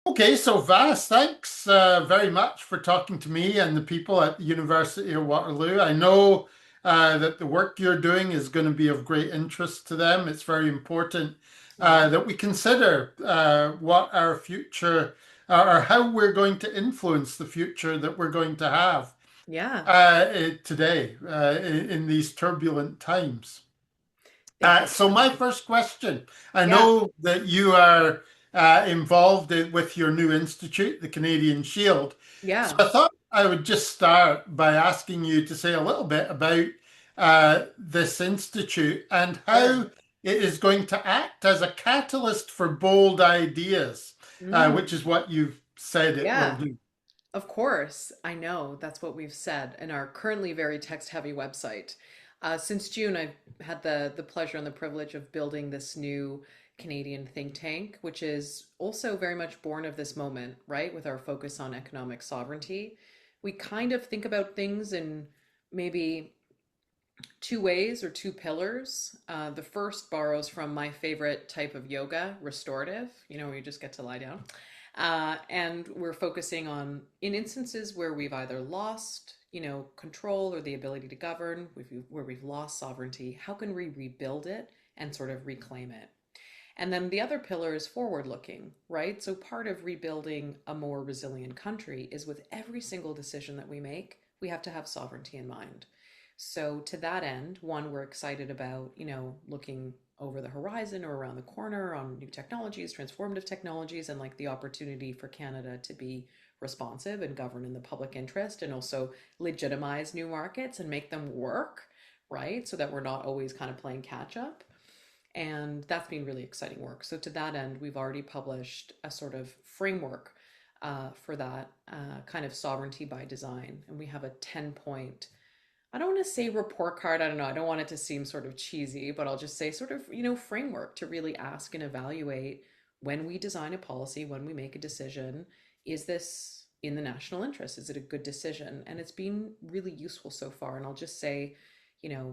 Okay, so Vass, thanks very much for talking to me and the people at the University of Waterloo. I know that the work you're doing is going to be of great interest to them. It's very important Yeah. that we consider what our future or how we're going to influence the future that we're going to have Yeah. today in these turbulent times. Thank you So so my much. first question, I Yeah. know that you are involved with your new institute, the Canadian Shield. So Yeah. I thought I would just start by asking you to say a little bit about this institute and how Sure. it is going to act as a catalyst for bold ideas, which Mm. is what you've said it will Yeah. do. Of course. I know that's what we've said in our currently very text-heavy website. Since June, I've had the pleasure and the privilege of building this new Canadian think tank, which is also very much born of this moment, right? With our focus on economic sovereignty. We kind of think about things in maybe two ways or two pillars. The first borrows from my favorite type of yoga, restorative, where you just get to lie down. And we're focusing on in instances where we've either lost, control or the ability to govern, where we've lost sovereignty, how can we rebuild it and sort of reclaim it? And then the other pillar is forward looking, right? So part of rebuilding a more resilient country is with every single decision that we make, we have to have sovereignty in mind. So to that end, one, we're excited about, looking over the horizon or around the corner on new technologies, transformative technologies, and like the opportunity for Canada to be responsive and govern in the public interest and also legitimize new markets and make them work, right? So that we're not always kind of playing catch up. And that's been really exciting work. So, to that end, we've already published a sort of framework for that kind of sovereignty by design. And we have a 10 point, I don't want to say report card. I don't know. I don't want it to seem sort of cheesy, but I'll just say sort of, framework to really ask and evaluate when we design a policy, when we make a decision, is this in the national interest? Is it a good decision? And it's been really useful so far. And I'll just say,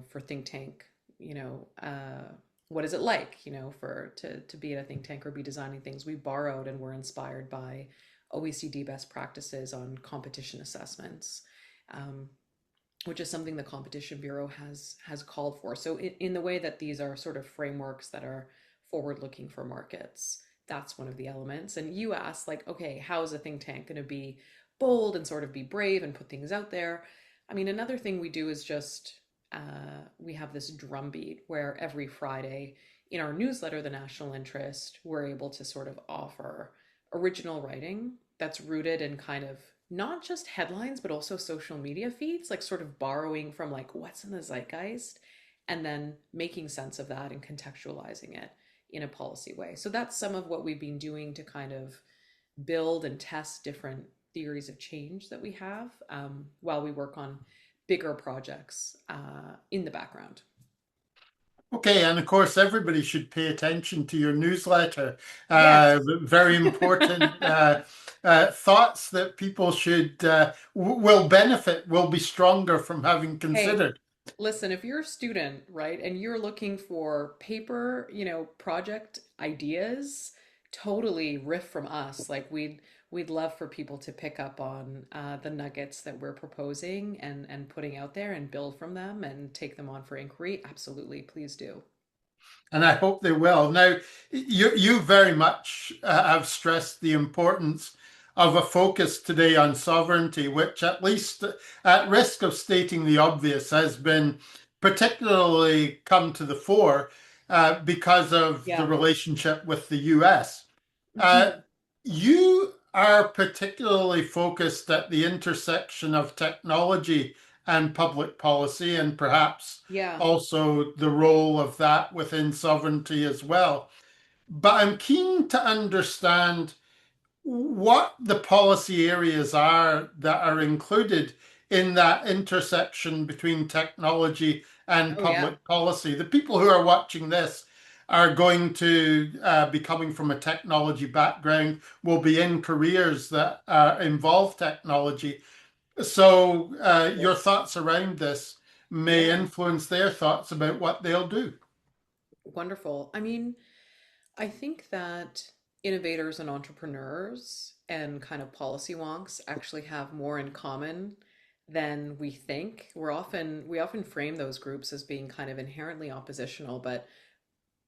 for think tank, you know, uh, what is it like, for to be at a think tank or be designing things? We borrowed and were inspired by OECD best practices on competition assessments. Um, which is something the Competition Bureau has called for. So in the way that these are sort of frameworks that are forward looking for markets, that's one of the elements. And you asked like, okay, how is a think tank going to be bold and sort of be brave and put things out there? I mean, another thing we do is just we have this drumbeat where every Friday in our newsletter, The National Interest, we're able to sort of offer original writing that's rooted in kind of not just headlines, but also social media feeds, like sort of borrowing from like what's in the zeitgeist and then making sense of that and contextualizing it in a policy way. So that's some of what we've been doing to kind of build and test different theories of change that we have while we work on bigger projects in the background. Okay, and of course, everybody should pay attention to your newsletter. Yes. Very important thoughts that people should will benefit, will be stronger from having Hey, considered. listen, if you're a student, right, and you're looking for paper, project ideas, totally riff from us. Like we'd love for people to pick up on the nuggets that we're proposing and putting out there and build from them and take them on for inquiry. Absolutely, please do. And I hope they will. Now, you very much have stressed the importance of a focus today on sovereignty, which, at least at risk of stating the obvious, has been particularly come to the fore because of the Yeah. relationship with the US. Uh, Mhm. you are particularly focused at the intersection of technology and public policy, and perhaps Yeah. also the role of that within sovereignty as well. But I'm keen to understand what the policy areas are that are included in that intersection between technology and Oh yeah. public policy. The people who are watching this are going to be coming from a technology background, will be in careers that involve technology. So your thoughts around this may Yeah. influence their thoughts about what they'll do. Wonderful. I mean, I think that. innovators and entrepreneurs and kind of policy wonks actually have more in common than we think. We often frame those groups as being kind of inherently oppositional, but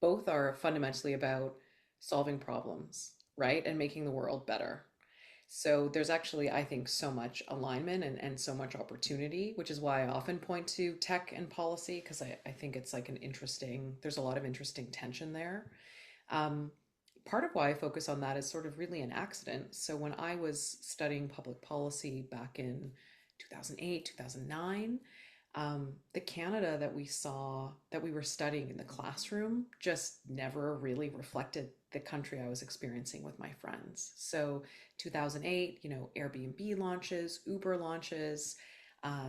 both are fundamentally about solving problems, right? And making the world better. So there's actually, I think, so much alignment and so much opportunity, which is why I often point to tech and policy, because I think it's like there's a lot of interesting tension there. Um, Part of why I focus on that is sort of really an accident. So when I was studying public policy back in 2008, 2009, the Canada that we saw, that we were studying in the classroom, just never really reflected the country I was experiencing with my friends. So 2008, Airbnb launches, Uber launches.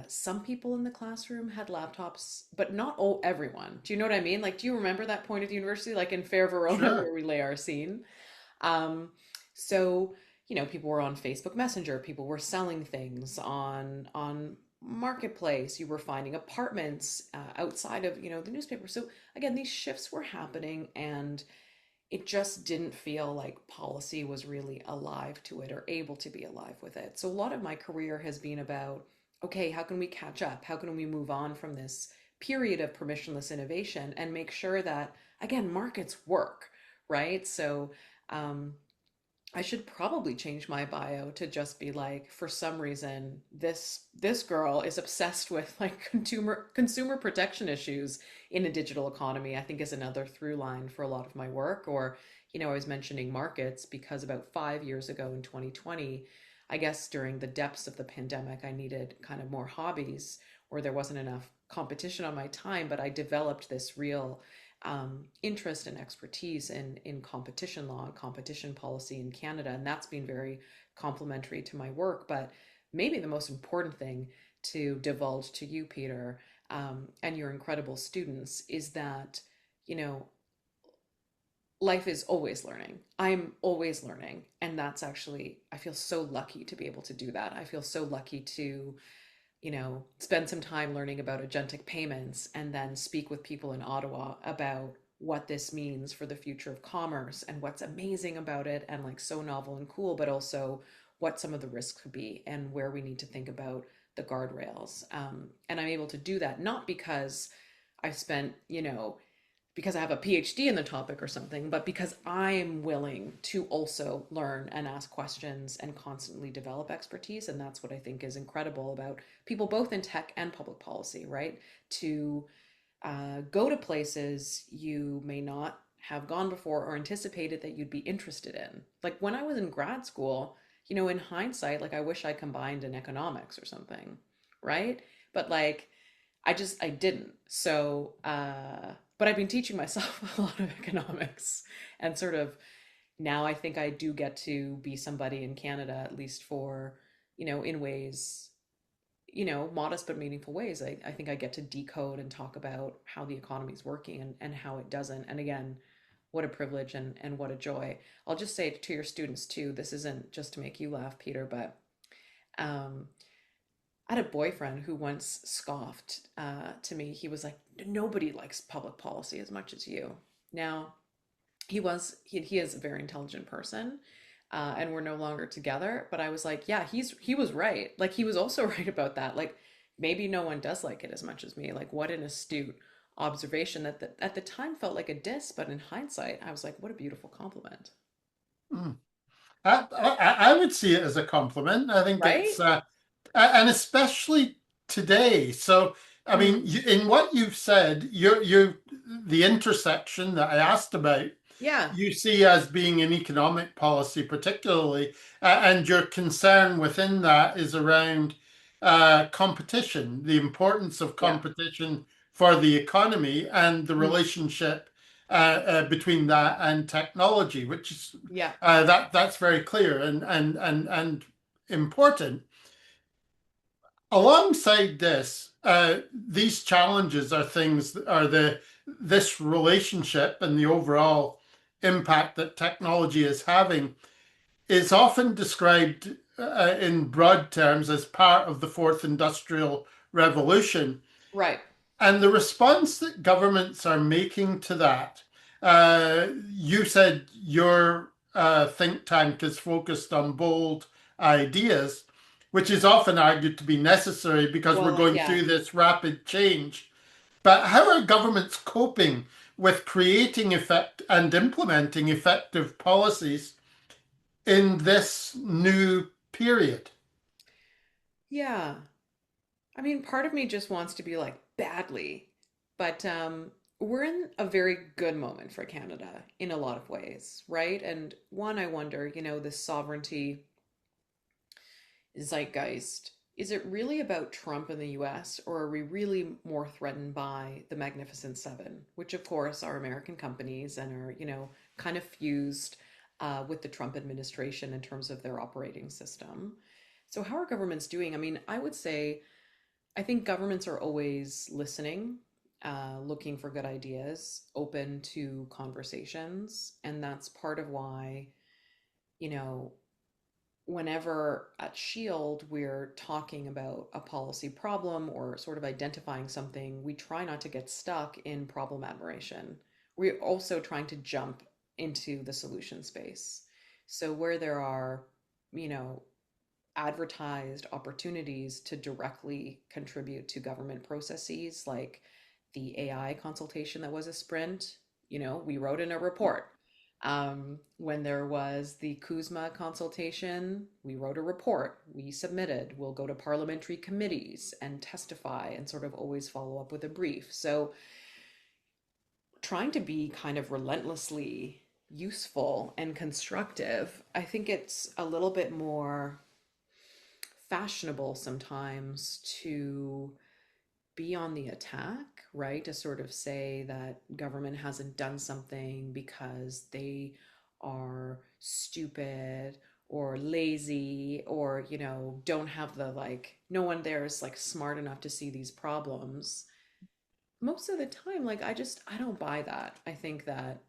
Some people in the classroom had laptops, but not everyone. Do you know what I mean? Like, do you remember that point at the university, like in Fair Verona, Sure. where we lay our scene? Um, so, people were on Facebook Messenger, people were selling things on Marketplace, you were finding apartments outside of, the newspaper. So again, these shifts were happening, and it just didn't feel like policy was really alive to it or able to be alive with it. So a lot of my career has been about, okay, how can we catch up? How can we move on from this period of permissionless innovation and make sure that, again, markets work, right? So um, I should probably change my bio to just be like, for some reason, this girl is obsessed with like consumer protection issues in a digital economy, I think is another through line for a lot of my work. Or, I was mentioning markets because about 5 years ago in 2020, I guess during the depths of the pandemic, I needed kind of more hobbies, or there wasn't enough competition on my time, but I developed this real interest and expertise in competition law and competition policy in Canada, and that's been very complementary to my work. But maybe the most important thing to divulge to you, Peter, and your incredible students is that, you know, life is always learning. I'm always learning. And that's actually, I feel so lucky to be able to do that. I feel so lucky to spend some time learning about agentic payments and then speak with people in Ottawa about what this means for the future of commerce and what's amazing about it and like so novel and cool, but also what some of the risks could be and where we need to think about the guardrails. And I'm able to do that not because I've spent, because I have a PhD in the topic or something, but because I'm willing to also learn and ask questions and constantly develop expertise. And that's what I think is incredible about people both in tech and public policy, right? To go to places you may not have gone before or anticipated that you'd be interested in. Like when I was in grad school, in hindsight, like I wish I combined in economics or something, right? But like I didn't. So, but I've been teaching myself a lot of economics and sort of now I think I do get to be somebody in Canada, at least for, in ways, modest but meaningful ways. I think I get to decode and talk about how the economy is working and how it doesn't. And again, what a privilege and what a joy. I'll just say to your students too, this isn't just to make you laugh, Peter, but um, I had a boyfriend who once scoffed to me. He was like, "Nobody likes public policy as much as you." Now, he is a very intelligent person, and we're no longer together. But I was like, "Yeah, he was right. Like he was also right about that. Like maybe no one does like it as much as me. Like what an astute observation that at the time felt like a diss, but in hindsight, I was like, what a beautiful compliment, Mm. I would see it as a compliment. I think right? it's and especially today. So, I mean, Hmm. in what you've said, you the intersection that I asked about, Yeah, you see as being an economic policy, particularly, and your concern within that is around competition, the importance of yeah, competition for the economy, and the mhm, relationship between that and technology, which is yeah, that's very clear and important. Alongside this, these challenges are things that are this relationship and the overall impact that technology is having is often described in broad terms as part of the fourth industrial revolution. right. And the response that governments are making to that, you said your think tank is focused on bold ideas, which is often argued to be necessary because we're Well, going yeah. through this rapid change. But how are governments coping with creating effect and implementing effective policies in this new period? Yeah. I mean, part of me just wants to be like badly, but we're in a very good moment for Canada in a lot of ways, right? And one, I wonder, this sovereignty zeitgeist, is it really about Trump and the US, or are we really more threatened by the Magnificent Seven, which of course are American companies and are, kind of fused with the Trump administration in terms of their operating system? So, how are governments doing? I mean, I would say I think governments are always listening, looking for good ideas, open to conversations. And that's part of why, you know, whenever at Shield we're talking about a policy problem or sort of identifying something, we try not to get stuck in problem admiration. We're also trying to jump into the solution space. So where there are, you know, advertised opportunities to directly contribute to government processes, like the AI consultation that was a sprint, we wrote in a report. When there was the Kuzma consultation, we wrote a report, we submitted, we'll go to parliamentary committees and testify and sort of always follow up with a brief. So trying to be kind of relentlessly useful and constructive, I think it's a little bit more fashionable sometimes to be on the attack, right? To sort of say that government hasn't done something because they are stupid or lazy or, don't have the like, no one there is like smart enough to see these problems. Most of the time, like, I don't buy that. I think that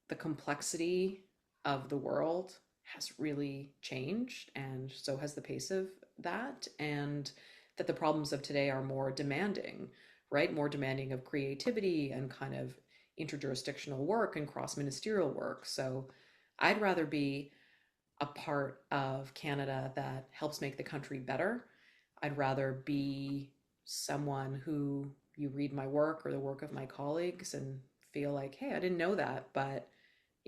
the complexity of the world has really changed, and so has the pace of that, and that the problems of today are more demanding, right? More demanding of creativity and kind of interjurisdictional work and cross ministerial work. So I'd rather be a part of Canada that helps make the country better. I'd rather be someone who you read my work or the work of my colleagues and feel like, hey, I didn't know that, but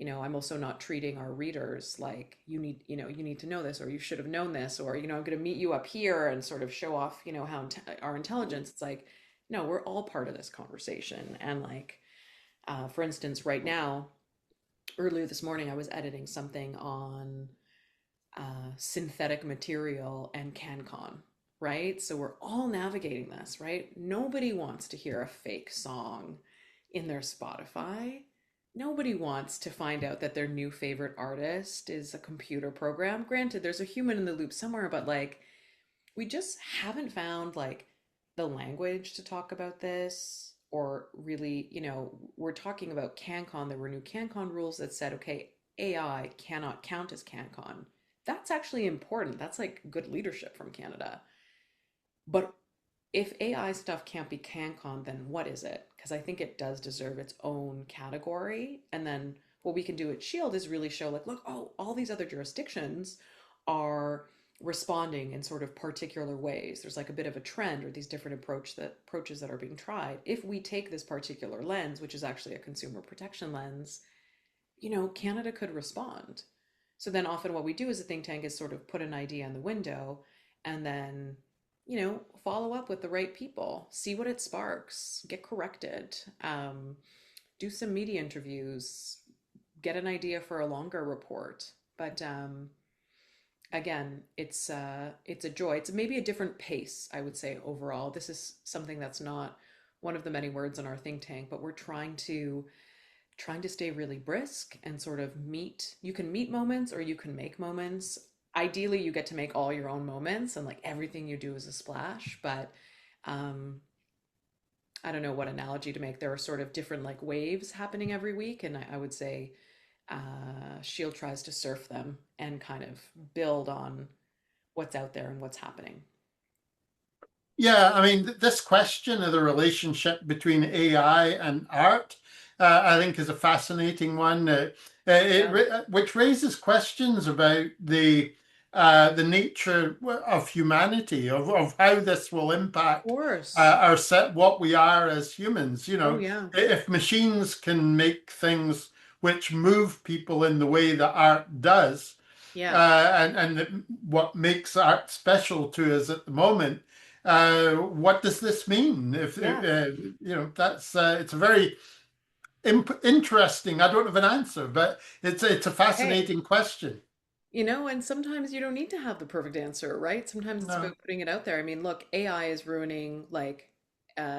I'm also not treating our readers like you need to know this, or you should have known this, or I'm going to meet you up here and sort of show off, how our intelligence. It's like, no, we're all part of this conversation. And like, for instance, right now, earlier this morning, I was editing something on synthetic material and CanCon, right? So we're all navigating this, right? Nobody wants to hear a fake song in their Spotify. Nobody wants to find out that their new favorite artist is a computer program. Granted, there's a human in the loop somewhere, but like, we just haven't found like the language to talk about this. Or really, we're talking about CanCon. There were new CanCon rules that said, okay, AI cannot count as CanCon. That's actually important. That's like good leadership from Canada. But if AI stuff can't be CanCon, then what is it? Because I think it does deserve its own category. And then what we can do at Shield is really show, like, look, oh, all these other jurisdictions are responding in sort of particular ways. There's like a bit of a trend, or these different approaches that are being tried. If we take this particular lens, which is actually a consumer protection lens, Canada could respond. So then often what we do as a think tank is sort of put an idea in the window and then, follow up with the right people, see what it sparks, get corrected, do some media interviews, get an idea for a longer report. But again, it's a joy. It's maybe a different pace, I would say overall. This is something that's not one of the many words in our think tank, but we're trying to stay really brisk and sort of meet. You can meet moments or you can make moments. Ideally, you get to make all your own moments and like everything you do is a splash. But um, I don't know what analogy to make. There are sort of different like waves happening every week, and I would say Shield tries to surf them and kind of build on what's out there and what's happening. Yeah, I mean, this question of the relationship between AI and art I think is a fascinating one, Yeah, which raises questions about the nature of humanity, of how this will of impact course. our set, what we are as humans. Oh yeah. If machines can make things which move people in the way that art does, Yeah. what makes art special to us at the moment. What does this mean? If Yeah. that's it's a very interesting. I don't have an answer, but it's a Hey, fascinating question. and sometimes you don't need to have the perfect answer, right? Sometimes it's No. about putting it out there. I mean, look, AI is ruining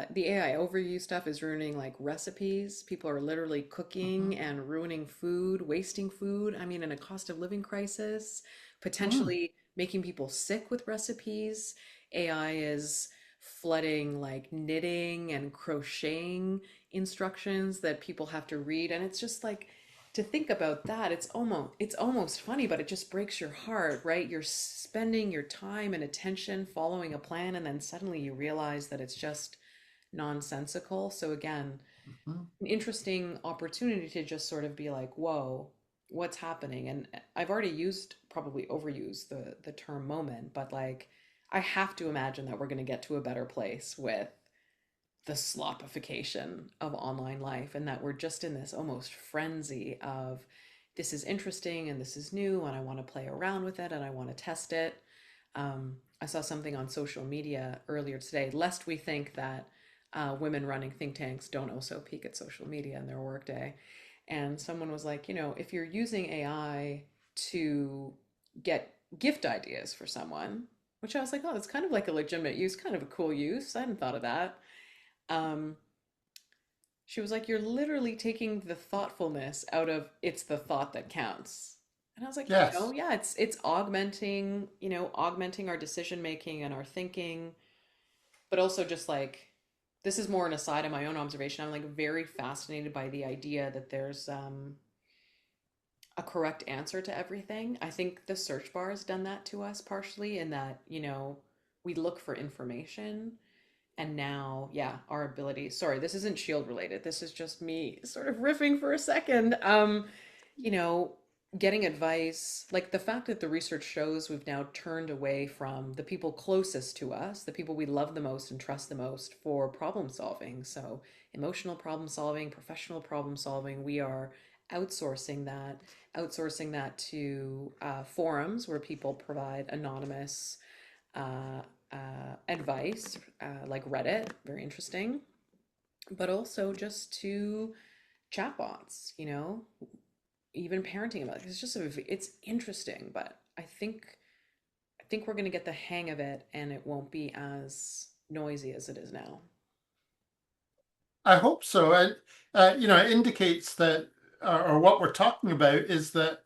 the AI overuse stuff is ruining like recipes. People are literally cooking and ruining food, wasting food. I mean, in a cost of living crisis, Mm. potentially making people sick with recipes. AI is flooding like knitting and crocheting instructions that people have to read. And it's just like, to think about that, it's almost funny, but it just breaks your heart, right? You're spending your time and attention following a plan, and then suddenly you realize that it's just nonsensical. So again, Mhm. an interesting opportunity to just sort of be like, whoa, what's happening? And I've already probably overused the term moment, but like I have to imagine that we're going to get to a better place with the slopification of online life, and that we're just in this almost frenzy of this is interesting and this is new and I want to play around with it and I want to test it. I saw something on social media earlier today, lest we think that women running think tanks don't also peek at social media in their workday. And someone was like, if you're using AI to get gift ideas for someone, which I was like, oh, that's kind of like a legitimate use, kind of a cool use. I hadn't thought of that. um, she was like, "You're literally taking the thoughtfulness out of it's the thought that counts." And I was like, Yes. yeah, it's augmenting our decision making and our thinking, but also just like this is more an aside of my own observation. I'm like very fascinated by the idea that there's a correct answer to everything. I think the search bar has done that to us partially in that, we look for information. And now, yeah, our ability. Sorry, this isn't shield related. This is just me sort of riffing for a second. You know, getting advice, like the fact that the research shows we've now turned away from the people closest to us, the people we love the most and trust the most for problem solving. So, emotional problem solving, professional problem solving, we are outsourcing that, outsourcing that to forums where people provide anonymous uh, advice, like Reddit, very interesting, but also just to chatbots, even parenting about it. It's just it's interesting, but I think we're going to get the hang of it, and it won't be as noisy as it is now. I hope so. And it indicates that, or what we're talking about is that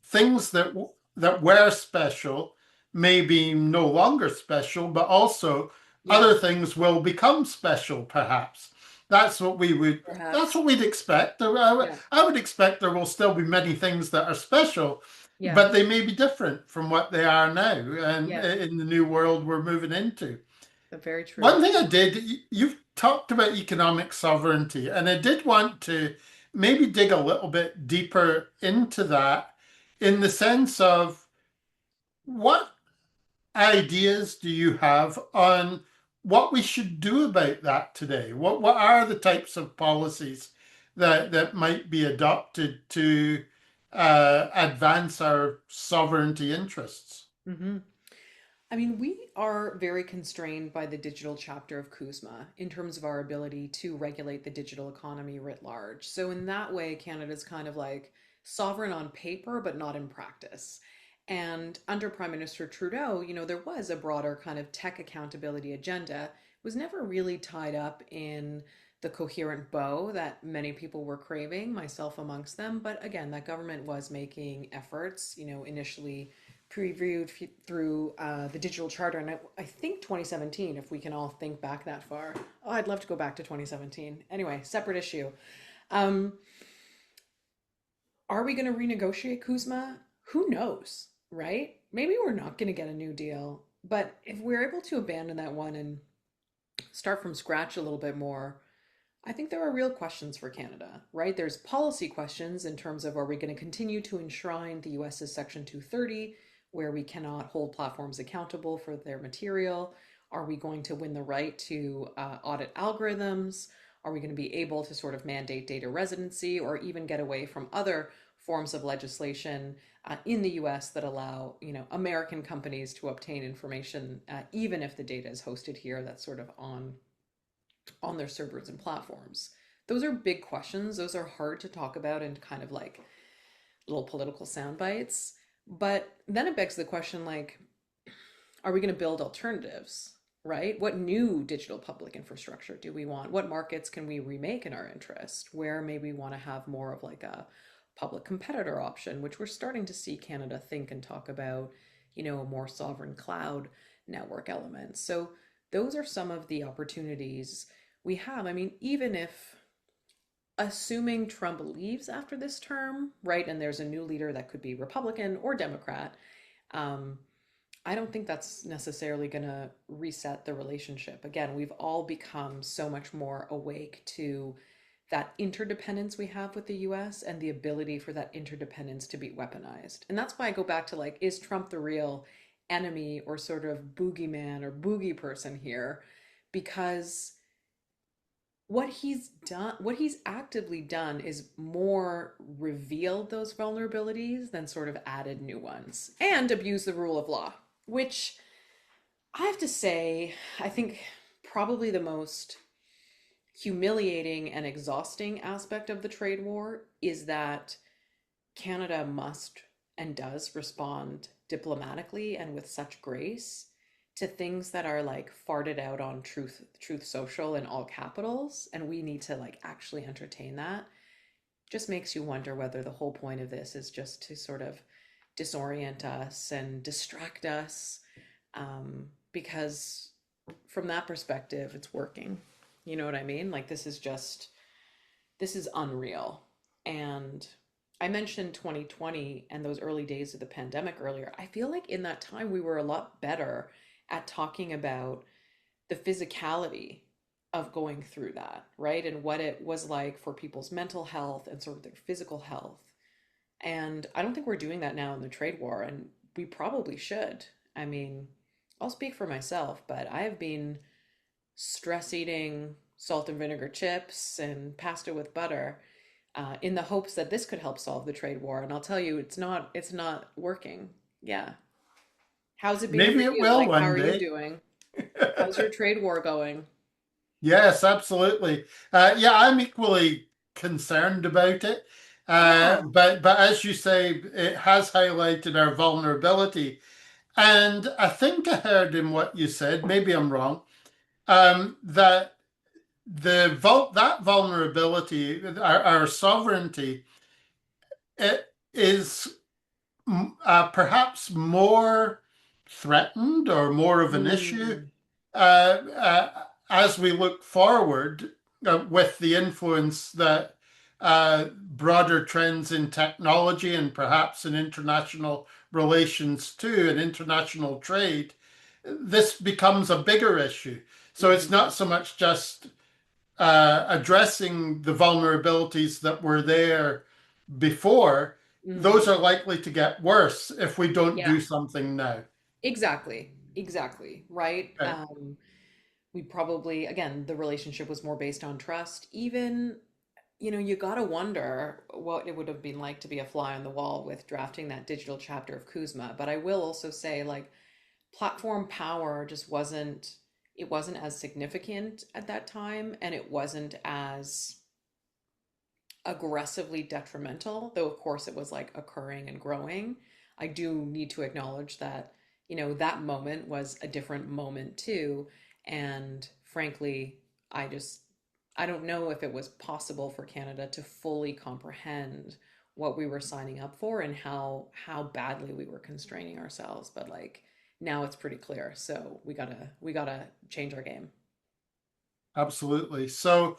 things that were special may be no longer special, but also Yeah, other things will become special, perhaps. That's what we would. That's perhaps. what we'd expect. Yeah, I would expect there will still be many things that are special, yeah, but they may be different from what they are now, and yeah. in the new world we're moving into. Very true. One thing I did, you've talked about economic sovereignty, and I did want to maybe dig a little bit deeper into that in the sense of what ideas do you have on what we should do about that today? What are the types of policies that might be adopted to advance our sovereignty interests? Hmm. I mean, we are very constrained by the digital chapter of Kuzma in terms of our ability to regulate the digital economy writ large. So, in that way, Canada's kind of like sovereign on paper, but not in practice. And under Prime Minister Trudeau, there was a broader kind of tech accountability agenda. It was never really tied up in the coherent bow that many people were craving, myself amongst them. But again, that government was making efforts, initially previewed through the digital charter, and I think 2017, if we can all think back that far. Oh, I'd love to go back to 2017. Anyway, separate issue. Um, are we going to renegotiate Kuzma? Who knows, right? Maybe we're not going to get a new deal, but if we're able to abandon that one and start from scratch a little bit more, I think there are real questions for Canada, right? There's policy questions in terms of, are we going to continue to enshrine the US's Section 230, where we cannot hold platforms accountable for their material? Are we going to win the right to audit algorithms? Are we going to be able to sort of mandate data residency, or even get away from other forms of legislation in the US that allow, American companies to obtain information, even if the data is hosted here, that's sort of on their servers and platforms? Those are big questions. Those are hard to talk about in kind of like little political sound bites. But then it begs the question, like, are we going to build alternatives, right? What new digital public infrastructure do we want? What markets can we remake in our interest? Where may we want to have more of like a public competitor option, which we're starting to see Canada think and talk about, a more sovereign cloud network element. So those are some of the opportunities we have. I mean, even if assuming Trump leaves after this term, right, and there's a new leader that could be Republican or Democrat, um, I don't think that's necessarily going to reset the relationship. Again, we've all become so much more awake to that interdependence we have with the US and the ability for that interdependence to be weaponized. And that's why I go back to like, is Trump the real enemy or sort of boogeyman or boogie person here? Because what he's actively done is more revealed those vulnerabilities than sort of added new ones and abused the rule of law, which I have to say, I think probably the most humiliating and exhausting aspect of the trade war is that Canada must and does respond diplomatically and with such grace to things that are like farted out on Truth Social in all capitals, and we need to like actually entertain that. Just makes you wonder whether the whole point of this is just to sort of disorient us and distract us, because from that perspective it's working. You know what I mean? Like this is unreal. And I mentioned 2020 and those early days of the pandemic earlier. I feel like in that time we were a lot better at talking about the physicality of going through that, right? And what it was like for people's mental health and sort of their physical health. And I don't think we're doing that now in the trade war, and we probably should. I mean, I'll speak for myself, but I have been stress eating salt and vinegar chips and pasta with butter in the hopes that this could help solve the trade war. And I'll tell you, it's not working. Yeah. How's it been for Maybe it you? will Like, how one are you day. doing? How's your trade war going? Yes, absolutely. Yeah, I'm equally concerned about it. Yeah. But as you say, it has highlighted our vulnerability. And I think I heard in what you said, maybe I'm wrong, that that vulnerability, our sovereignty, it is perhaps more threatened or more of an issue Mm, as we look forward with the influence that broader trends in technology and perhaps in international relations too, and international trade, this becomes a bigger issue. So it's hmm not so much just addressing the vulnerabilities that were there before. Those hmm are likely to get worse if we don't Yeah, do something now. exactly. Exactly. Right. Okay. We probably, again, the relationship was more based on trust. Even, you gotta wonder what it would have been like to be a fly on the wall with drafting that digital chapter of Kuzma. But I will also say, like, platform power just wasn't as significant at that time, and it wasn't as aggressively detrimental, though of course it was like occurring and growing. I do need to acknowledge that, that moment was a different moment too. And frankly, I just, I don't know if it was possible for Canada to fully comprehend what we were signing up for and how badly we were constraining ourselves. But like now it's pretty clear. So we gotta change our game. Absolutely. So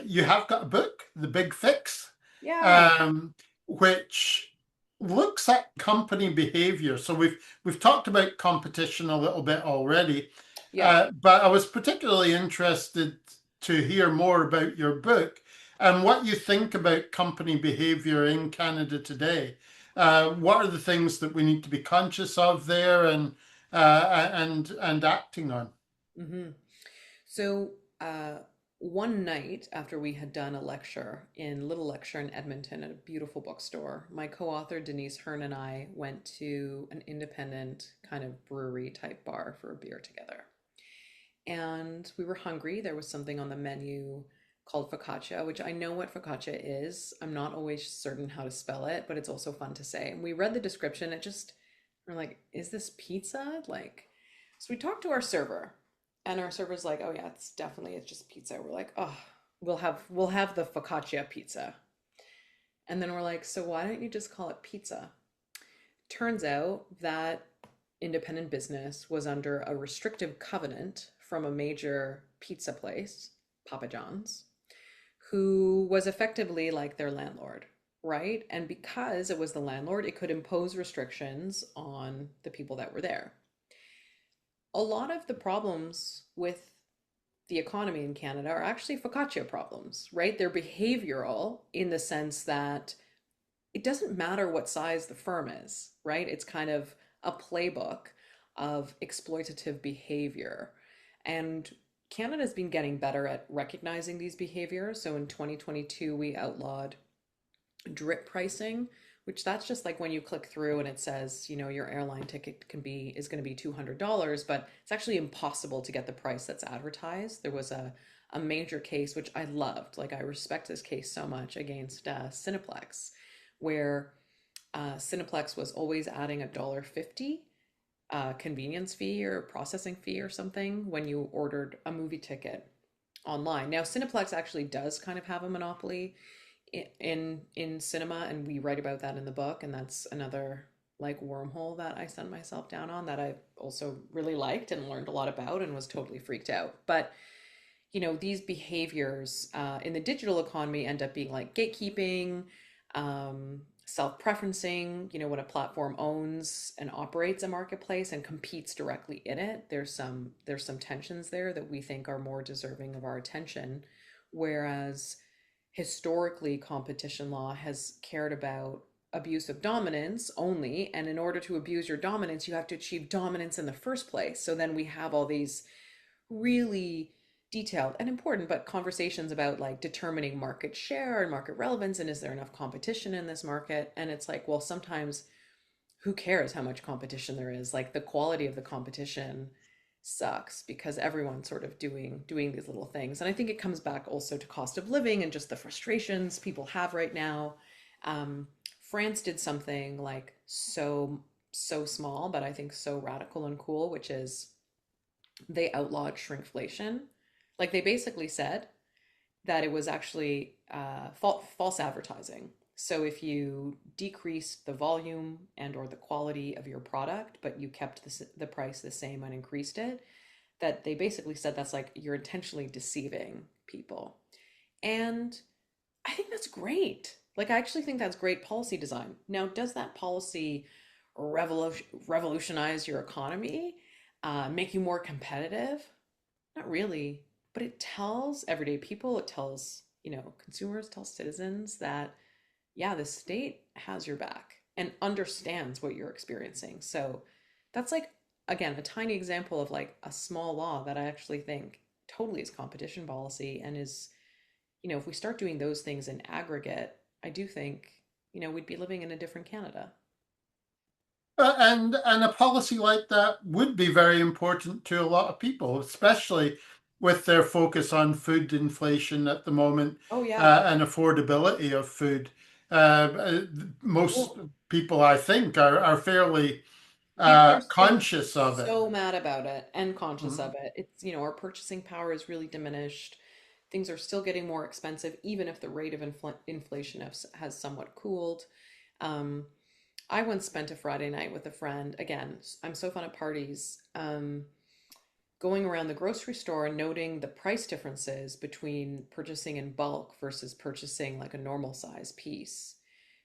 you have got a book, The Big Fix, Yeah. um, which looks at company behavior. So we've talked about competition a little bit already, Yeah. but I was particularly interested. to hear more about your book and what you think about company behavior in Canada today. What are the things that we need to be conscious of there and acting on? Hmm. So, uh, one night after we had done a lecture Little Lecture in Edmonton at a beautiful bookstore, my co-author Denise Hearn and I went to an independent kind of brewery type bar for a beer together. And we were hungry. There was something on the menu called focaccia, which I know what focaccia is. I'm not always certain how to spell it, but it's also fun to say. And we read the description. We're like, is this pizza? So we talked to our server, and our server's like, oh yeah, it's just pizza. We're like, oh, we'll have the focaccia pizza. And then we're like, so why don't you just call it pizza? Turns out that independent business was under a restrictive covenant from a major pizza place, Papa John's, who was effectively like their landlord, right? And because it was the landlord, it could impose restrictions on the people that were there. A lot of the problems with the economy in Canada are actually focaccia problems, right? They're behavioral in the sense that it doesn't matter what size the firm is, right? It's kind of a playbook of exploitative behavior. And Canada's been getting better at recognizing these behaviors. So in 2022, we outlawed drip pricing, which that's just like when you click through and it says, your airline ticket is going to be $200, but it's actually impossible to get the price that's advertised. There was a major case, which I loved. Like I respect this case so much against Cineplex, where Cineplex was always adding $1.50 convenience fee or processing fee or something when you ordered a movie ticket online. Now, Cineplex actually does kind of have a monopoly in cinema, and we write about that in the book, and that's another like wormhole that I sent myself down on that I also really liked and learned a lot about and was totally freaked out. But these behaviors in the digital economy end up being like gatekeeping, self-preferencing. When a platform owns and operates a marketplace and competes directly in it, there's some tensions there that we think are more deserving of our attention. Whereas historically, competition law has cared about abuse of dominance only, and in order to abuse your dominance, you have to achieve dominance in the first place. So then we have all these really detailed and important but conversations about like determining market share and market relevance, and is there enough competition in this market. And it's like, well, sometimes who cares how much competition there is? Like the quality of the competition sucks because everyone's sort of doing these little things. And I think it comes back also to cost of living and just the frustrations people have right now. France did something like so small, but I think so radical and cool, which is they outlawed shrinkflation. Like they basically said that it was actually false advertising. So if you decreased the volume and or the quality of your product, but you kept the price the same and increased it, that they basically said that's like you're intentionally deceiving people. And I think that's great. Like I actually think that's great policy design. Now, does that policy revolutionize your economy, make you more competitive? Not really, but it tells everyday people, it tells, consumers, tells citizens that, yeah, the state has your back and understands what you're experiencing. So that's like, again, a tiny example of like a small law that I actually think totally is competition policy and is, if we start doing those things in aggregate, I do think, we'd be living in a different Canada. And a policy like that would be very important to a lot of people, especially with their focus on food inflation at the moment Oh, yeah. and affordability of food. Most Well, people, I think, are fairly people are still conscious of it. so mad about it and conscious Mhm. of it. It's, our purchasing power is really diminished. Things are still getting more expensive, even if the rate of inflation has somewhat cooled. Um, I once spent a Friday night with a friend. Again, I'm so fun at parties. Going around the grocery store and noting the price differences between purchasing in bulk versus purchasing like a normal size piece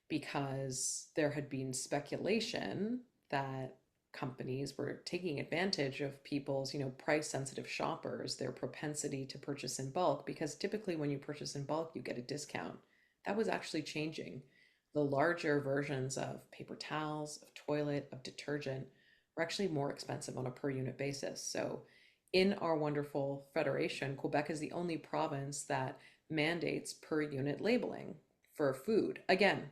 because there had been speculation that companies were taking advantage of people's, price sensitive shoppers, their propensity to purchase in bulk, because typically when you purchase in bulk, you get a discount. That was actually changing. The larger versions of paper towels, of toilet, of detergent were actually more expensive on a per unit basis. So in our wonderful federation, Quebec is the only province that mandates per unit labeling for food. Again,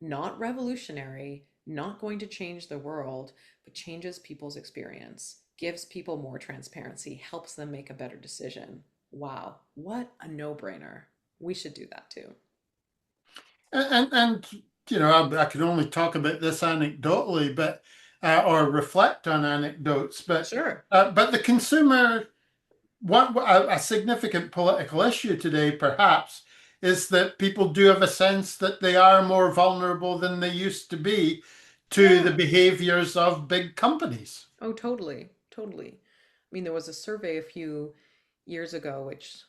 not revolutionary, not going to change the world, but changes people's experience, gives people more transparency, helps them make a better decision. Wow, what a no-brainer. We should do that too. And I can only talk about this anecdotally, but or reflect on anecdotes, Sure. but the consumer, a significant political issue today, perhaps, is that people do have a sense that they are more vulnerable than they used to be to the Yeah. behaviors of big companies. Oh, totally. Totally. I mean, there was a survey a few years ago, which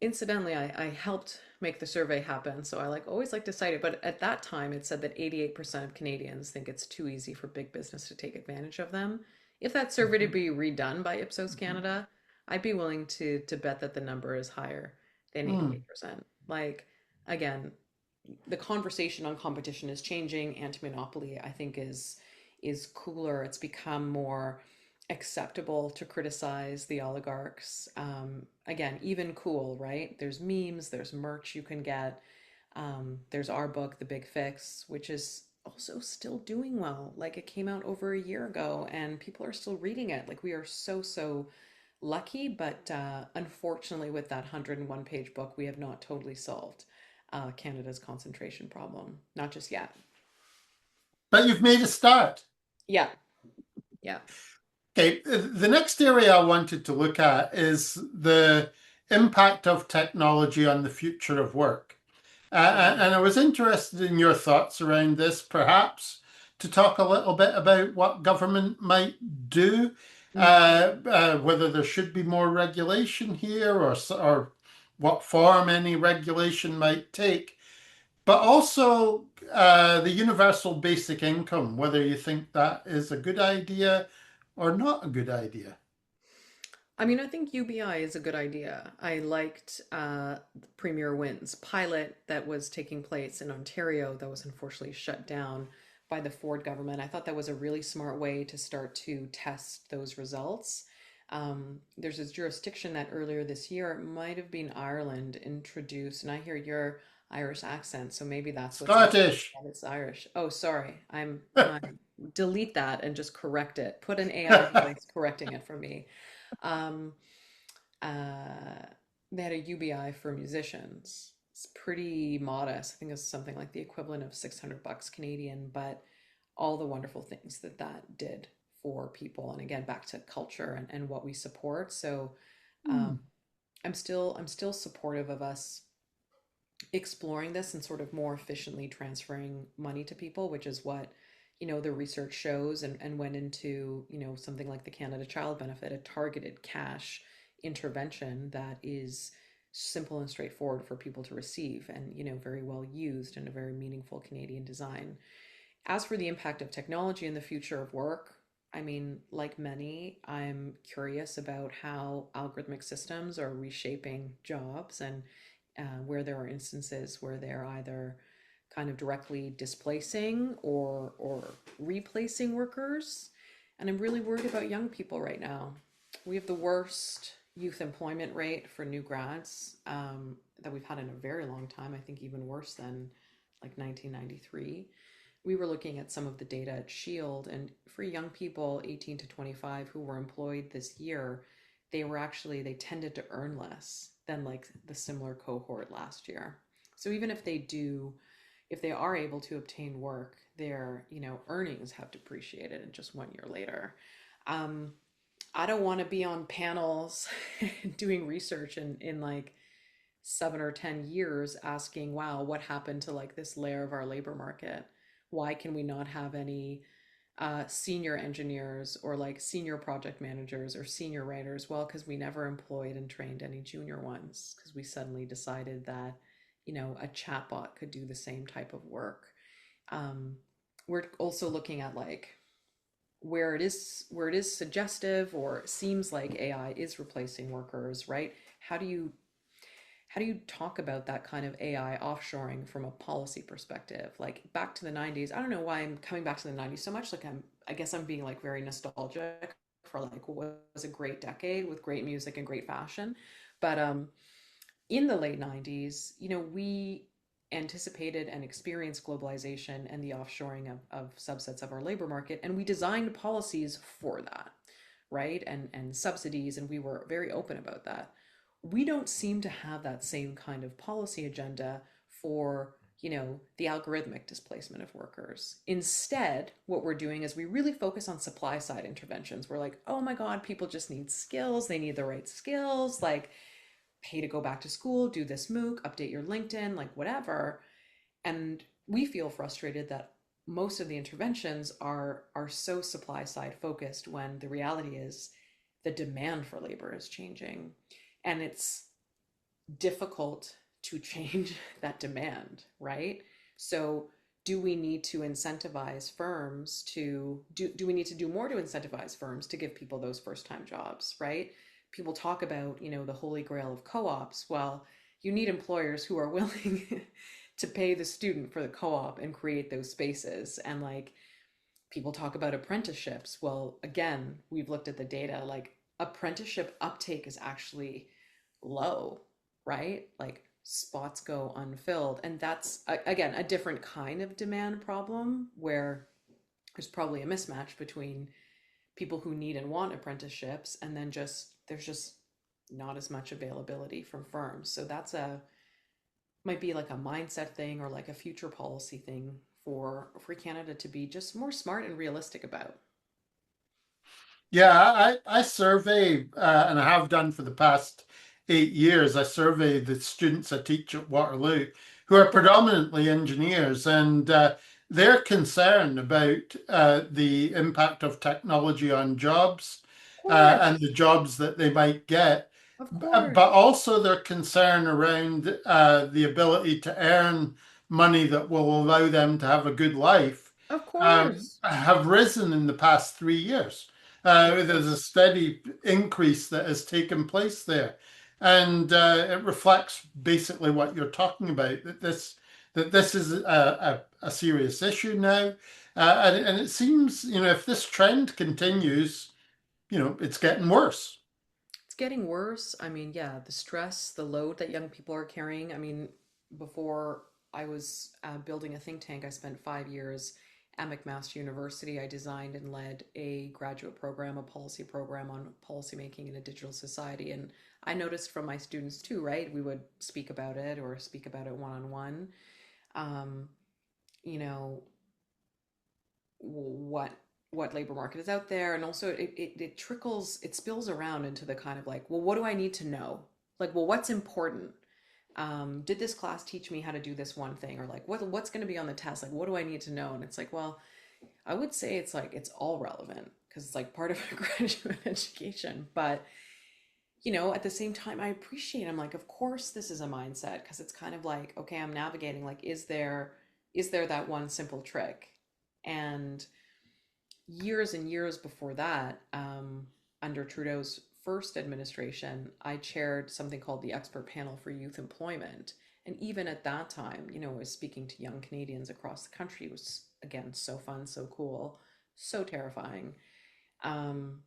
incidentally, I helped make the survey happen. So I always like to cite it. But at that time, it said that 88% of Canadians think it's too easy for big business to take advantage of them. If that survey to Mhm, be redone by Ipsos mhm. Canada, I'd be willing to bet that the number is higher than Mm. 88%. Again, the conversation on competition is changing. Anti-monopoly, I think, is cooler. It's become more acceptable to criticize the oligarchs. Again, even cool, right? There's memes, there's merch you can get. There's our book, The Big Fix, which is also still doing well. Like it came out over a year ago and people are still reading it. Like we are so, so lucky, but unfortunately, with that 101 page book, we have not totally solved Canada's concentration problem. Not just yet. But you've made a start. Yeah, yeah. Okay, the next area I wanted to look at is the impact of technology on the future of work. Mm, And I was interested in your thoughts around this, perhaps to talk a little bit about what government might do, mm. whether there should be more regulation here or what form any regulation might take, but also the universal basic income, whether you think that is a good idea or not a good idea. I mean, I think UBI is a good idea. I liked Premier Wynn's pilot that was taking place in Ontario that was unfortunately shut down by the Ford government. I thought that was a really smart way to start to test those results. There's this jurisdiction that earlier this year, it might have been Ireland, introduced, and I hear your Irish accent, so maybe that's what's making Scottish. that it's Irish. Oh, sorry. I'm delete that and just correct it. Put an AI voice correcting it for me. Um, uh, they had a UBI for musicians. It's pretty modest. I think it's something like the equivalent of 600 bucks Canadian, but all the wonderful things that that did for people. And again, back to culture and what we support. So um, Hmm. I'm still supportive of us exploring this and sort of more efficiently transferring money to people, which is what the research shows and went into something like the Canada Child Benefit, a targeted cash intervention that is simple and straightforward for people to receive and very well used in a very meaningful Canadian design. As for the impact of technology in the future of work, I mean, like many, I'm curious about how algorithmic systems are reshaping jobs and where there are instances where they're either kind of directly displacing or replacing workers. And I'm really worried about young people right now. We have the worst youth employment rate for new grads that we've had in a very long time. I think even worse than like 1993. We were looking at some of the data at Shield, and for young people 18 to 25 who were employed this year, they tended to earn less than like the similar cohort last year. So even if they are able to obtain work, their earnings have depreciated in just 1 year later. Um, I don't want to be on panels doing research in like 7 or 10 years asking, wow, what happened to like this layer of our labor market? Why can we not have any senior engineers or like senior project managers or senior writers? Well, because we never employed and trained any junior ones because we suddenly decided that, a chatbot could do the same type of work. Um, we're also looking at like where it is suggestive or seems like AI is replacing workers, right? How do you how do you talk about that kind of AI offshoring from a policy perspective? Like back to the 90s. I don't know why I'm coming back to the 90s so much. I guess I'm being like very nostalgic for like what was a great decade with great music and great fashion. But in the late 90s, we anticipated and experienced globalization and the offshoring of subsets of our labor market, and we designed policies for that, right? And subsidies, and we were very open about that. We don't seem to have that same kind of policy agenda for the algorithmic displacement of workers. Instead, what we're doing is we really focus on supply side interventions. We're like, oh my god, people just need skills, they need the right skills, like pay to go back to school, do this MOOC, update your LinkedIn, like whatever. And we feel frustrated that most of the interventions are so supply side focused when the reality is the demand for labor is changing, and it's difficult to change that demand, right? So do we need to incentivize firms to do we need to do more to incentivize firms to give people those first time jobs, right? People talk about, the holy grail of co-ops. Well, you need employers who are willing to pay the student for the co-op and create those spaces. And like people talk about apprenticeships. Well, again, we've looked at the data, like apprenticeship uptake is actually low, right? Like spots go unfilled. And that's, again, a different kind of demand problem where there's probably a mismatch between people who need and want apprenticeships and then there's just not as much availability from firms. So that's a might be like a mindset thing or like a future policy thing for Canada to be just more smart and realistic about. Yeah, I survey, and I have done for the past 8 years. I survey the students I teach at Waterloo, who are predominantly engineers, and they're concerned about the impact of technology on jobs Of and course. the jobs that they might get, Of but course. also their concern around the ability to earn money that will allow them to have a good life Of course. have risen in the past 3 years. There's a Yes. steady increase that has taken place there, and it reflects basically what you're talking about. That this is a serious issue now, and it seems if this trend continues, it's getting worse. It's getting worse. I mean, yeah, the stress, the load that young people are carrying. I mean, before I was building a think tank, I spent 5 years at McMaster University. I designed and led a graduate program, a policy program on policymaking in a digital society. And I noticed from my students too, right? We would speak about it or speak about it one on one. Um, you know, what labor market is out there, and also it trickles, it spills around into the kind of like, well, what do I need to know, like, well, what's important, did this class teach me how to do this one thing, or like what's going to be on the test, like what do I need to know? And it's like, well, I would say it's like it's all relevant because it's like part of a graduate education, but at the same time I appreciate, I'm like, of course this is a mindset because it's kind of like, okay, I'm navigating, like, is there that one simple trick? And years and years before that, under Trudeau's first administration, I chaired something called the Expert Panel for Youth Employment. And even at that time, I was speaking to young Canadians across the country. It was, again, so fun, so cool, so terrifying. Um,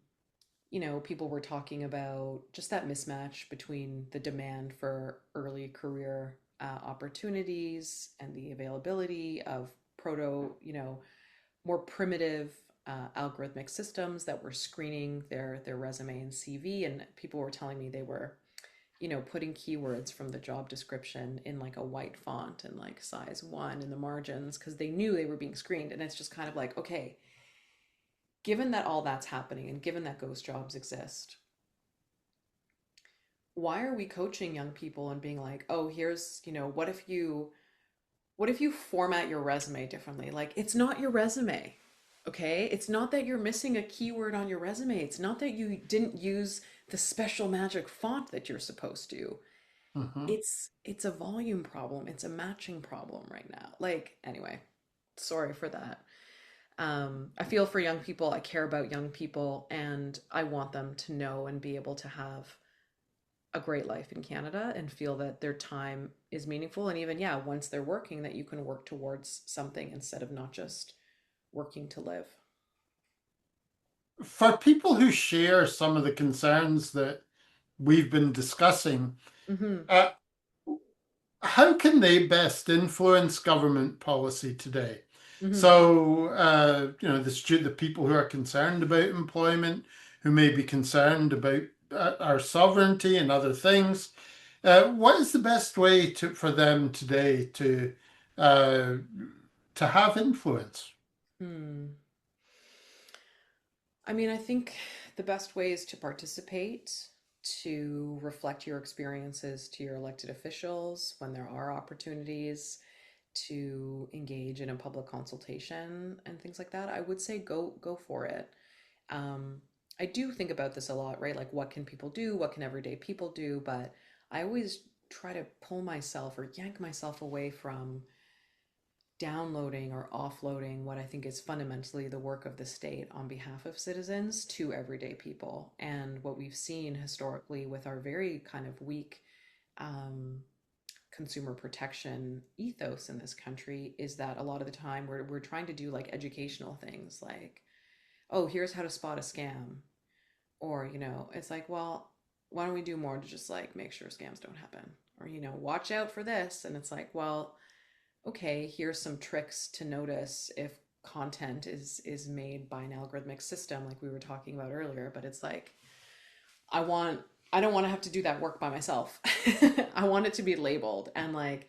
People were talking about just that mismatch between the demand for early career opportunities and the availability of more primitive algorithmic systems that were screening their resume and CV. And people were telling me they were, putting keywords from the job description in like a white font and like size 1 in the margins because they knew they were being screened. And it's just kind of like, okay, given that all that's happening and given that ghost jobs exist, why are we coaching young people and being like, oh, here's, what if you format your resume differently? Like, it's not your resume. Okay? It's not that you're missing a keyword on your resume. It's not that you didn't use the special magic font that you're supposed to. Mhm. It's a volume problem. It's a matching problem right now. Like, anyway, sorry for that. I feel for young people. I care about young people, and I want them to know and be able to have a great life in Canada and feel that their time is meaningful. And even, yeah, once they're working, that you can work towards something instead of not just working to live. For people who share some of the concerns that we've been discussing, Hmm. uh, how can they best influence government policy today? Hmm. So, the people who are concerned about employment, who may be concerned about our sovereignty and other things, what is the best way for them today uh, to have influence? Hmm. I mean, I think the best way is to participate, to reflect your experiences to your elected officials when there are opportunities, to engage in a public consultation and things like that. I would say go for it. Um, I do think about this a lot, right? Like, what can people do? What can everyday people do? But I always try to pull myself or yank myself away from downloading or offloading what I think is fundamentally the work of the state on behalf of citizens to everyday people. And what we've seen historically with our very kind of weak um, consumer protection ethos in this country is that a lot of the time we're trying to do like educational things like, oh, here's how to spot a scam. Or, it's like, well, why don't we do more to just like make sure scams don't happen? Or, watch out for this. And it's like, well, okay, here's some tricks to notice if content is made by an algorithmic system like we were talking about earlier, but it's like I want I don't want to have to do that work by myself. I want it to be labeled and like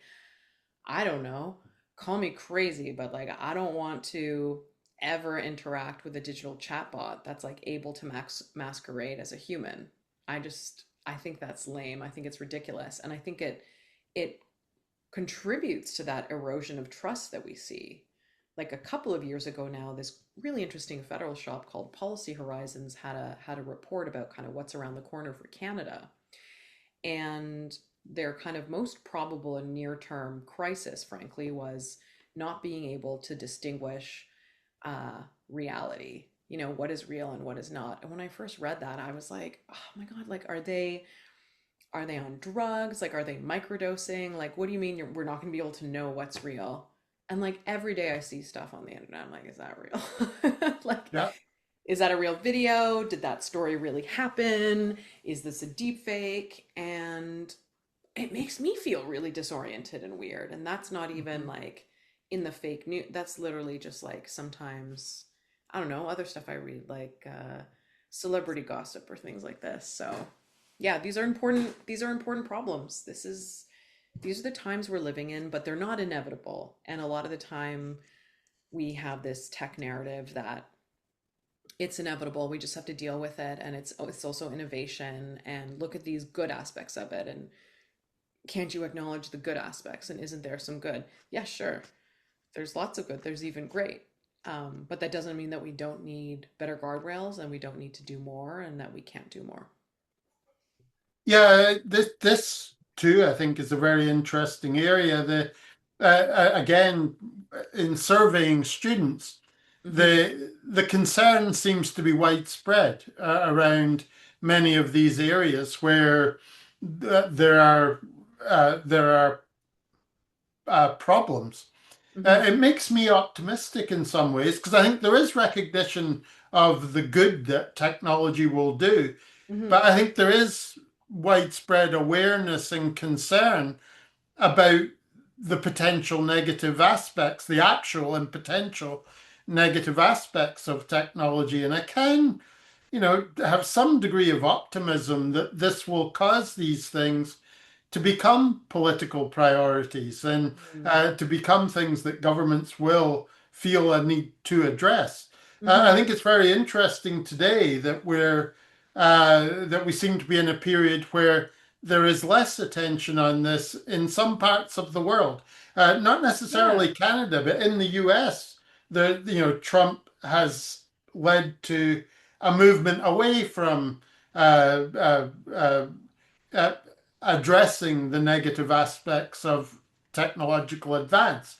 I don't know, call me crazy, but like I don't want to ever interact with a digital chatbot that's like able to masquerade as a human. I think that's lame. I think it's ridiculous, and I think it contributes to that erosion of trust that we see. Like a couple of years ago now, this really interesting federal shop called Policy Horizons had a report about kind of what's around the corner for Canada. And their kind of most probable and near-term crisis, frankly, was not being able to distinguish reality. What is real and what is not. And when I first read that, I was like, oh my God, like, are they on drugs? Like, are they microdosing? Like, what do you mean we're not going to be able to know what's real? And like every day I see stuff on the internet, I'm like, is that real? Like, Yeah. is that a real video? Did that story really happen? Is this a deep fake? And it makes me feel really disoriented and weird. And that's not even Mhm. like in the fake news. That's literally just like sometimes, I don't know, other stuff I read, like celebrity gossip or things like this. So yeah, these are important problems. These are the times we're living in, but they're not inevitable. And a lot of the time we have this tech narrative that it's inevitable. We just have to deal with it, and it's also innovation, and look at these good aspects of it, and can't you acknowledge the good aspects, and isn't there some good? Yeah, sure. There's lots of good. There's even great. But that doesn't mean that we don't need better guardrails and we don't need to do more and that we can't do more. Yeah, this too, I think, is a very interesting area. Again, in surveying students, Hmm. the concern seems to be widespread around many of these areas where there are problems. Hmm. It makes me optimistic in some ways because I think there is recognition of the good that technology will do, Hmm. but I think there is widespread awareness and concern about the potential negative aspects, the actual and potential negative aspects of technology. And I can, have some degree of optimism that this will cause these things to become political priorities and Hmm. to become things that governments will feel a need to address. I Hmm. think it's very interesting today that we seem to be in a period where there is less attention on this in some parts of the world. Not Yeah. necessarily Canada, but in the US, Trump has led to a movement away from uh, uh, uh, uh, addressing the negative aspects of technological advance.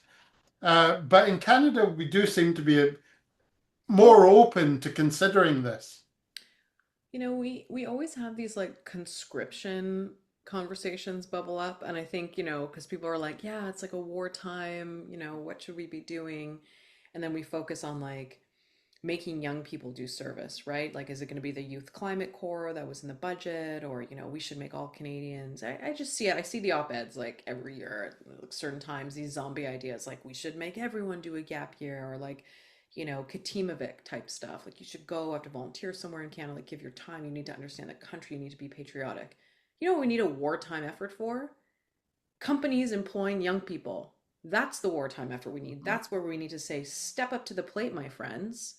But in Canada, we do seem to be more open to considering this? We always have these like conscription conversations bubble up, and I think, because people are like, yeah, it's like a wartime, what should we be doing? And then we focus on like making young people do service, right? Like, is it going to be the youth climate corps that was in the budget, or we should make all Canadians? I just see it. I see the op-eds like every year at like certain times, these zombie ideas like we should make everyone do a gap year, or like, Katimovic type stuff. Like, you should go have to volunteer somewhere in Canada, like give your time. You need to understand the country. You need to be patriotic. You know what we need a wartime effort for? Companies employing young people. That's the wartime effort we need. That's where we need to say, step up to the plate, my friends,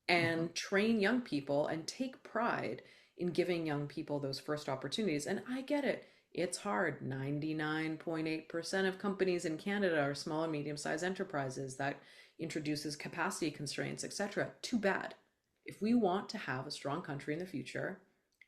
Mhm. and train young people and take pride in giving young people those first opportunities. And I get it. It's hard. 99.8% of companies in Canada are small and medium-sized enterprises. That introduces capacity constraints, etc. Too bad. If we want to have a strong country in the future,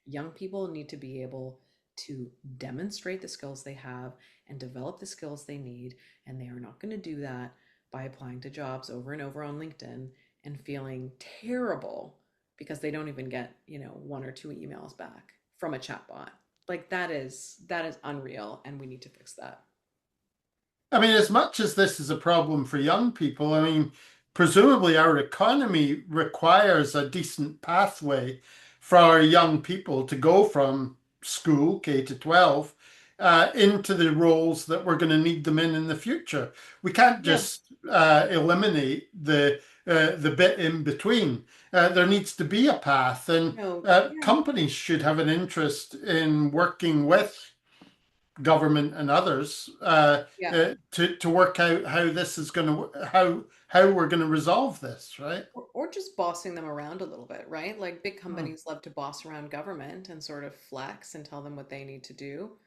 young people need to be able to demonstrate the skills they have and develop the skills they need. And they are not going to do that by applying to jobs over and over on LinkedIn and feeling terrible because they don't even get, one or two emails back from a chatbot. Like, that is unreal, and we need to fix that. I mean, as much as this is a problem for young people, I mean, presumably our economy requires a decent pathway for our young people to go from school, K to 12, into the roles that we're going to need them in the future. We can't Yeah. just eliminate the bit in between. There needs to be a path, and No. Yeah. companies should have an interest in working with government and others Yeah. to work out how this is going to how we're going to resolve this, right? Or just bossing them around a little bit, right? Like, big Hmm. companies love to boss around government and sort of flex and tell them what they need to do.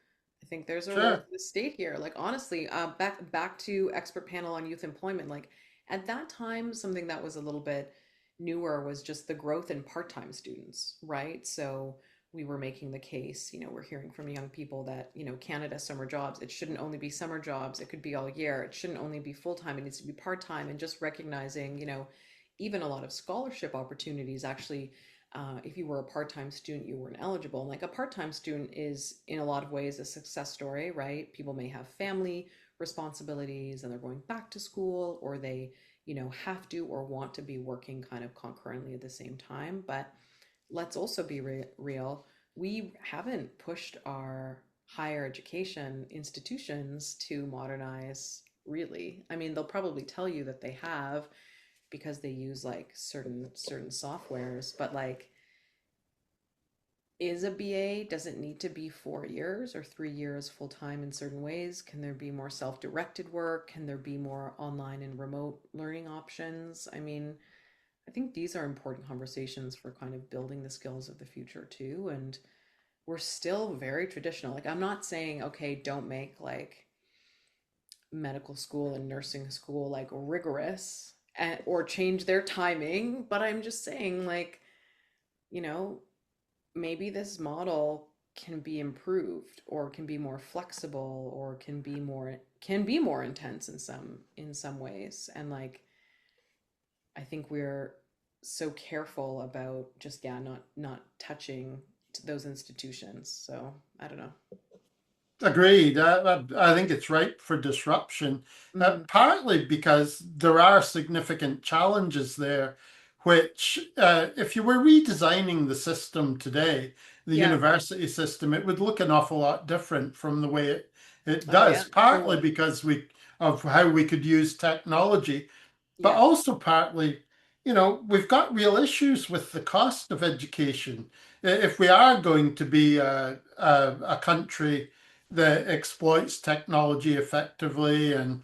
I think there's a role Sure. for the state here. Like, honestly, back to expert panel on youth employment. Like, at that time, something that was a little bit newer was just the growth in part-time students, right? So we were making the case, we're hearing from young people that, Canada summer jobs, it shouldn't only be summer jobs, it could be all year. It shouldn't only be full-time, it needs to be part-time. And just recognizing, even a lot of scholarship opportunities actually, if you were a part-time student, you weren't eligible. Like, a part-time student is in a lot of ways a success story, right? People may have family responsibilities and they're going back to school, or they have to or want to be working kind of concurrently at the same time. But let's also be real. We haven't pushed our higher education institutions to modernize, really. I mean, they'll probably tell you that they have, because they use like certain softwares, but like, is a BA, does it need to be 4 years or 3 years full time in certain ways? Can there be more self-directed work? Can there be more online and remote learning options? I mean, I think these are important conversations for kind of building the skills of the future too. And we're still very traditional. Like, I'm not saying, okay, don't make like medical school and nursing school like rigorous, or change their timing, but I'm just saying, like, you know, maybe this model can be improved, or can be more flexible, or can be more intense in some ways. And like, I think we're so careful about just, yeah, not touching those institutions. So I don't know. Agreed. I think it's ripe for disruption, Hmm. partly because there are significant challenges there, which, if you were redesigning the system today, the Yeah. university system, it would look an awful lot different from the way it Oh yeah, does, partly totally. because of how we could use technology, but Yeah. also partly, we've got real issues with the cost of education. If we are going to be a country that exploits technology effectively and,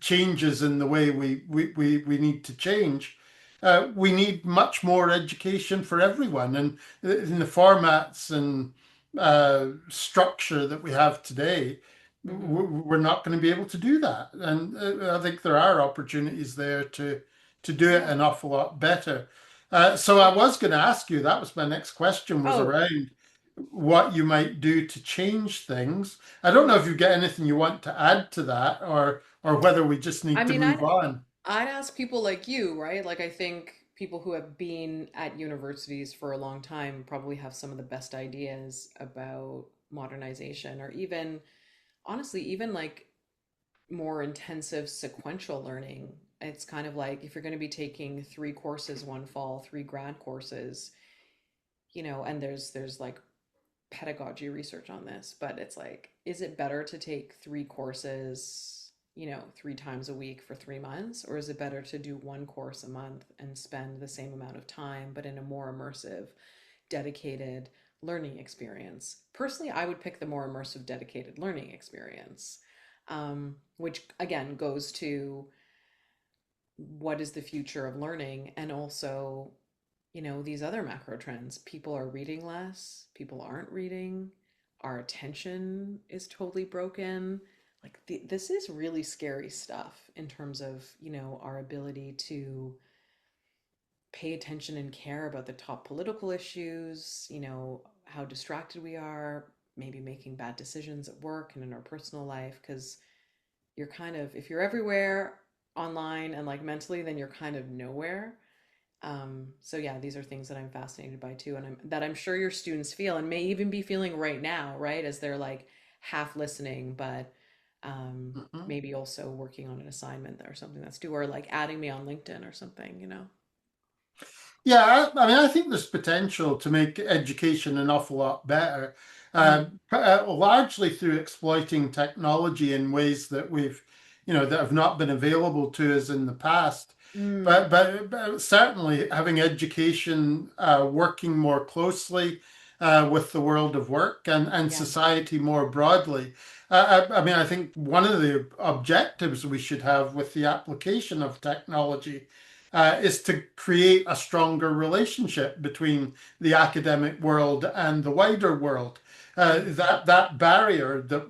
changes in the way we need to change, we need much more education for everyone. And in the formats and structure that we have today, Hmm. we're not going to be able to do that. And I think there are opportunities there to do it Yeah. an awful lot better. So I was going to ask you, that was my next question, was Oh. around what you might do to change things. I don't know Mhm. if you've got anything you want to add to that, or whether we just I need to mean, move on. I'd ask people like you, right? Like, I think people who have been at universities for a long time probably have some of the best ideas about modernization, or even, honestly, even like more intensive sequential learning. It's kind of like if you're going to be taking three courses one fall, three grad courses, and there's like pedagogy research on this, but it's like, is it better to take three courses, three times a week for 3 months, or is it better to do one course a month and spend the same amount of time, but in a more immersive, dedicated learning experience? Personally, I would pick the more immersive, dedicated learning experience, which again goes to what is the future of learning, and also these other macro trends. People are reading less, people aren't reading, our attention is totally broken. Like this is really scary stuff in terms of, our ability to pay attention and care about the top political issues, how distracted we are, maybe making bad decisions at work and in our personal life, because you're kind of, if you're everywhere online and like mentally, then you're kind of nowhere. So yeah, these are things that I'm fascinated by too, and I'm sure your students feel and may even be feeling right now, right? As they're like half listening, but Mhm. maybe also working on an assignment or something that's due, or like adding me on LinkedIn or something. Yeah, I mean, I think there's potential to make education an awful lot better, Mm, largely through exploiting technology in ways that that have not been available to us in the past. mm, But certainly having education working more closely with the world of work and yeah, society more broadly. I mean, I think one of the objectives we should have with the application of technology is to create a stronger relationship between the academic world and the wider world. mm, That barrier that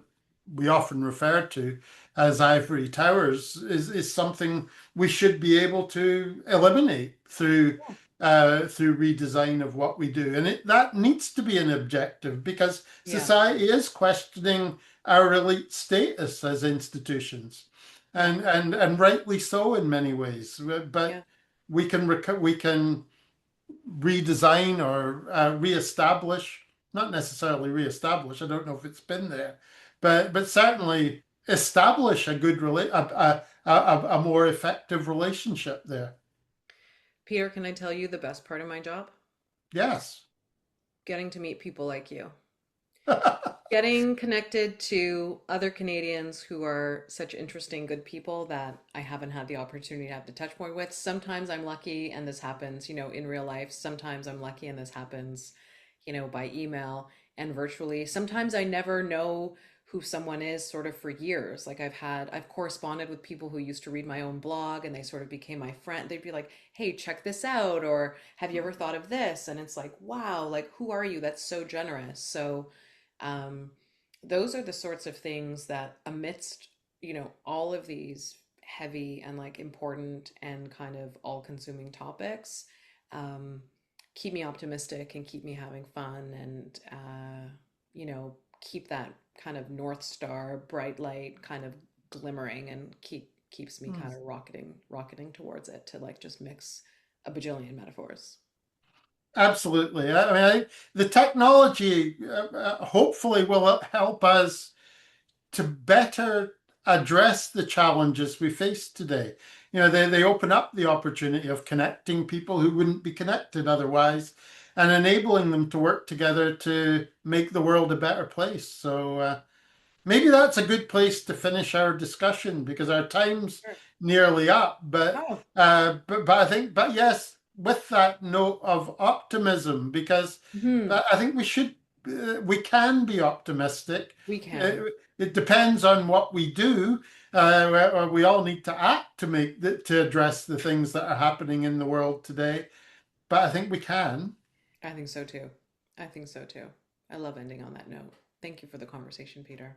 we often refer to as ivory towers is something we should be able to eliminate through redesign of what we do, and that needs to be an objective because yeah, society is questioning our elite status as institutions, yeah, and rightly so in many ways. yeah. But we can redesign or reestablish, not necessarily reestablish. I don't know if it's been there, but certainly establish a good a more effective relationship there. Peter, can I tell you the best part of my job? Yes. Getting to meet people like you. Getting connected to other Canadians who are such interesting, good people that I haven't had the opportunity to have the touch point with. Sometimes I'm lucky and this happens, in real life. Sometimes I'm lucky and this happens, by email and virtually. Sometimes I never know who someone is sort of for years. Like I've corresponded with people who used to read my own blog and they sort of became my friend. They'd be like, "Hey, check this out," or "Have you ever thought of this?" And it's like, "Wow, like who are you? That's so generous." So, um, those are the sorts of things that, amidst, all of these heavy and like important and kind of all-consuming topics, um, keep me optimistic and keep me having fun, and keep that kind of North Star bright light kind of glimmering, and keeps me kind of rocketing towards it, to like just mix a bajillion metaphors. Absolutely. I mean, the technology hopefully will help us to better address the challenges we face today. They open up the opportunity of connecting people who wouldn't be connected otherwise and enabling them to work together to make the world a better place. So maybe that's a good place to finish our discussion because our time's Sure. nearly up. Oh, But I think, but yes, with that note of optimism, because hmm. I think we can be optimistic. We Uh, can. It depends on what we do. We all need to act to address the things that are happening in the world today. But I think we can. I think so too. I think so too. I love ending on that note. Thank you for the conversation, Peter.